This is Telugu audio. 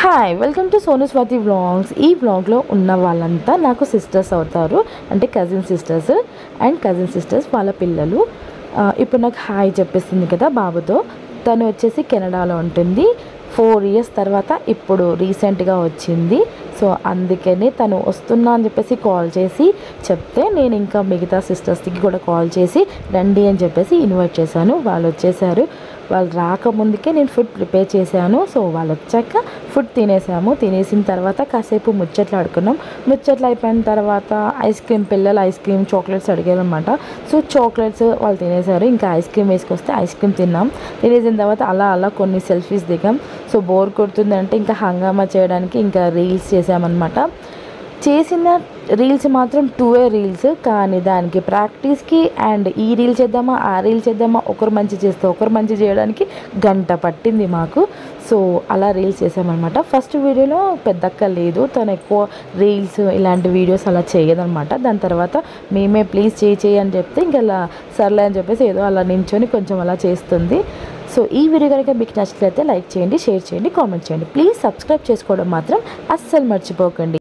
Hi welcome to Sonu Swathi vlogs. ఈ వ్లాగ్లో ఉన్న వాళ్ళంతా నాకు సిస్టర్స్ అవుతారు, అంటే కజిన్ సిస్టర్స్ వాళ్ళ పిల్లలు. ఇప్పుడు నాకు హాయ్ చెప్పేస్తుంది కదా బాబుతో. తను వచ్చేసి కెనడాలో ఉంటుంది. 4 ఇయర్స్ తర్వాత ఇప్పుడు రీసెంట్గా వచ్చింది. సో అందుకని తను వస్తున్నా అని చెప్పేసి కాల్ చేసి చెప్తే నేను ఇంకా మిగతా సిస్టర్స్కి కూడా కాల్ చేసి రండి అని చెప్పేసి ఇన్వైట్ చేశాను. వాళ్ళు వచ్చేసారు. వాళ్ళు రాకముందుకే నేను ఫుడ్ ప్రిపేర్ చేశాను. సో వాళ్ళు వచ్చాక ఫుడ్ తినేసిన తర్వాత కాసేపు ముచ్చట్లు ఆడుకున్నాం. ముచ్చట్లు అయిపోయిన తర్వాత పిల్లలు ఐస్ క్రీమ్ చాక్లెట్స్ అడిగారు అనమాట. సో చాక్లెట్స్ వాళ్ళు తినేశారు. ఇంకా ఐస్ క్రీమ్ వేసుకొస్తే ఐస్ క్రీమ్ తిన్నాం. తినేసిన తర్వాత అలా కొన్ని సెల్ఫీస్ దిగాం. సో బోర్ కొడుతుందంటే ఇంకా హంగామా చేయడానికి ఇంకా రీల్స్ చేసామన్నమాట. చేసిన రీల్స్ మాత్రం 2 రీల్స్, కానీ దానికి ప్రాక్టీస్కి అండ్ ఈ రీల్ చేద్దామా ఆ రీల్ చేద్దామా, ఒకరు మంచి చేస్తే ఒకరు మంచి చేయడానికి గంట పట్టింది మాకు. సో అలా రీల్స్ చేసామన్నమాట. ఫస్ట్ వీడియోలో పెద్దక్క లేదు, తను ఎక్కువ రీల్స్ ఇలాంటి వీడియోస్ అలా చేయదనమాట. దాని తర్వాత మేమే ప్లీజ్ చేయి అని చెప్తే ఇంకా అలా సర్లే అని చెప్పేసి ఏదో అలా నించొని కొంచెం అలా చేస్తుంది. సో ఈ వీడియో కనుక మీకు నచ్చినట్లయితే లైక్ చేయండి, షేర్ చేయండి, కామెంట్ చేయండి. ప్లీజ్ సబ్స్క్రైబ్ చేసుకోవడం మాత్రం అస్సలు మర్చిపోకండి.